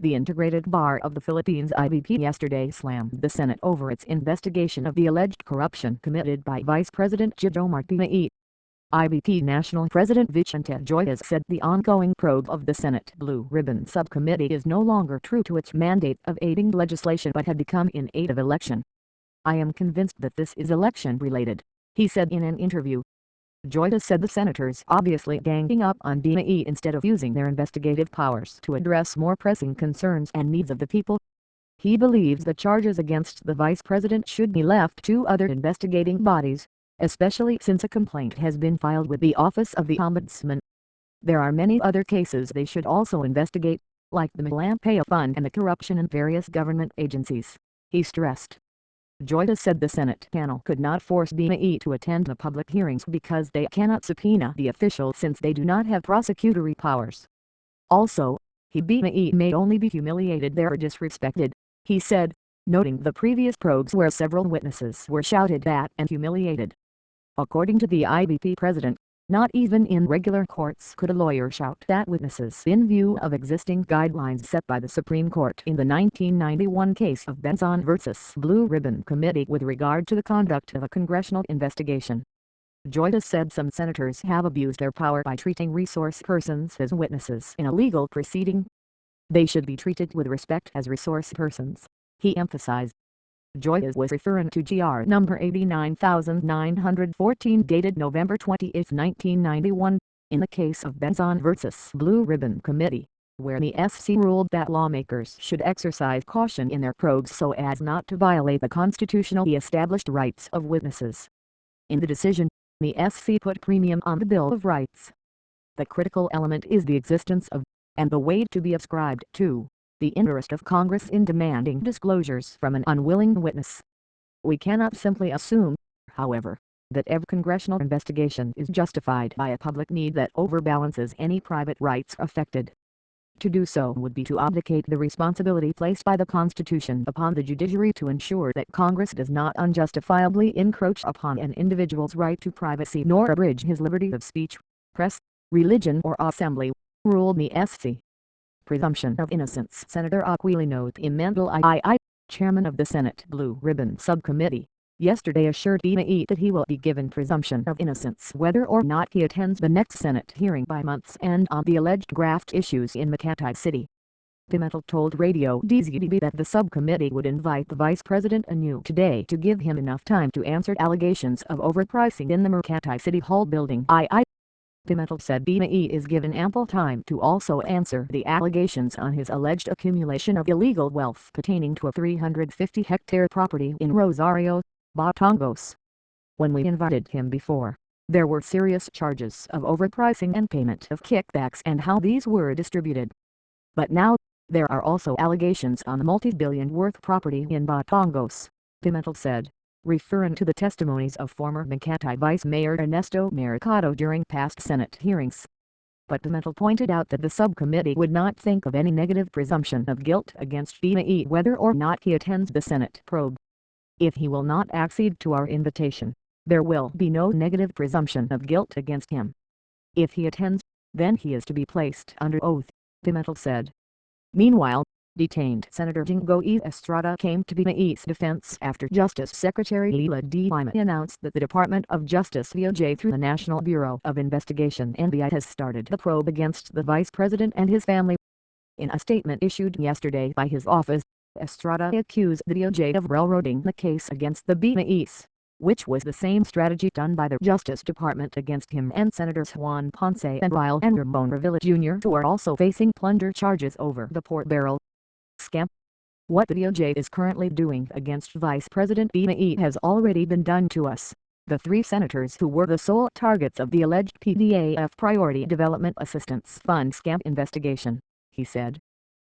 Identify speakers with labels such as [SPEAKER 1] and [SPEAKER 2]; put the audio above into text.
[SPEAKER 1] The Integrated Bar of the Philippines (IBP) yesterday slammed the Senate over its investigation of the alleged corruption committed by Vice President Jejomar Binay. IBP National President Vicente Joyas said the ongoing probe of the Senate Blue Ribbon Subcommittee is no longer true to its mandate of aiding legislation but had become in aid of election. "I am convinced that this is election-related," he said in an interview. Joyas said the senators obviously ganging up on Binay instead of using their investigative powers to address more pressing concerns and needs of the people. He believes the charges against the vice president should be left to other investigating bodies, especially since a complaint has been filed with the Office of the Ombudsman. There are many other cases they should also investigate, like the Malampaya Fund and the corruption in various government agencies, he stressed. Joyas said the Senate panel could not force Binay to attend the public hearings because they cannot subpoena the official since they do not have prosecutory powers. Also, Binay may only be humiliated or disrespected, he said, noting the previous probes where several witnesses were shouted at and humiliated. According to the IBP president, not even in regular courts could a lawyer shout at witnesses in view of existing guidelines set by the Supreme Court in the 1991 case of Benzon vs. Blue Ribbon Committee with regard to the conduct of a congressional investigation. Joyas said some senators have abused their power by treating resource persons as witnesses in a legal proceeding. They should be treated with respect as resource persons, he emphasized. Joyas was referring to GR number 89914 dated November 20, 1991, in the case of Benzon vs. Blue Ribbon Committee, where the SC ruled that lawmakers should exercise caution in their probes so as not to violate the constitutionally established rights of witnesses. In the decision, the SC put premium on the Bill of Rights. The critical element is the existence of, and the weight to be ascribed to, the interest of Congress in demanding disclosures from an unwilling witness. We cannot simply assume, however, that every congressional investigation is justified by a public need that overbalances any private rights affected. To do so would be to abdicate the responsibility placed by the Constitution upon the judiciary to ensure that Congress does not unjustifiably encroach upon an individual's right to privacy nor abridge his liberty of speech, press, religion or assembly, ruled the SC. Presumption of innocence. Senator Aquilino Pimentel II, chairman of the Senate Blue Ribbon Subcommittee, yesterday assured Binay that he will be given presumption of innocence whether or not he attends the next Senate hearing by month's end on the alleged graft issues in Makati City. Pimentel told Radio DZDB that the subcommittee would invite the vice president anew today to give him enough time to answer allegations of overpricing in the Makati City Hall building. Pimentel said Binay is given ample time to also answer the allegations on his alleged accumulation of illegal wealth pertaining to a 350-hectare property in Rosario, Batangas. When we invited him before, there were serious charges of overpricing and payment of kickbacks and how these were distributed. But now, there are also allegations on the multi-billion-worth property in Batangas, Pimentel said, referring to the testimonies of former Makati Vice Mayor Ernesto Mercado during past Senate hearings. But Pimentel pointed out that the subcommittee would not think of any negative presumption of guilt against Binay whether or not he attends the Senate probe. If he will not accede to our invitation, there will be no negative presumption of guilt against him. If he attends, then he is to be placed under oath, Pimentel said. Meanwhile, detained Senator Jingo E. Estrada came to Binay's defense after Justice Secretary Leila D. Lima announced that the Department of Justice DOJ through the National Bureau of Investigation NBI has started the probe against the vice president and his family. In a statement issued yesterday by his office, Estrada accused the DOJ of railroading the case against the Binays, which was the same strategy done by the Justice Department against him and Senators Juan Ponce and Ryle and Ramon Revilla Jr. who are also facing plunder charges over the pork barrel scam. What the DOJ is currently doing against Vice President Binay has already been done to us, the three senators who were the sole targets of the alleged PDAF Priority Development Assistance Fund scam investigation, he said.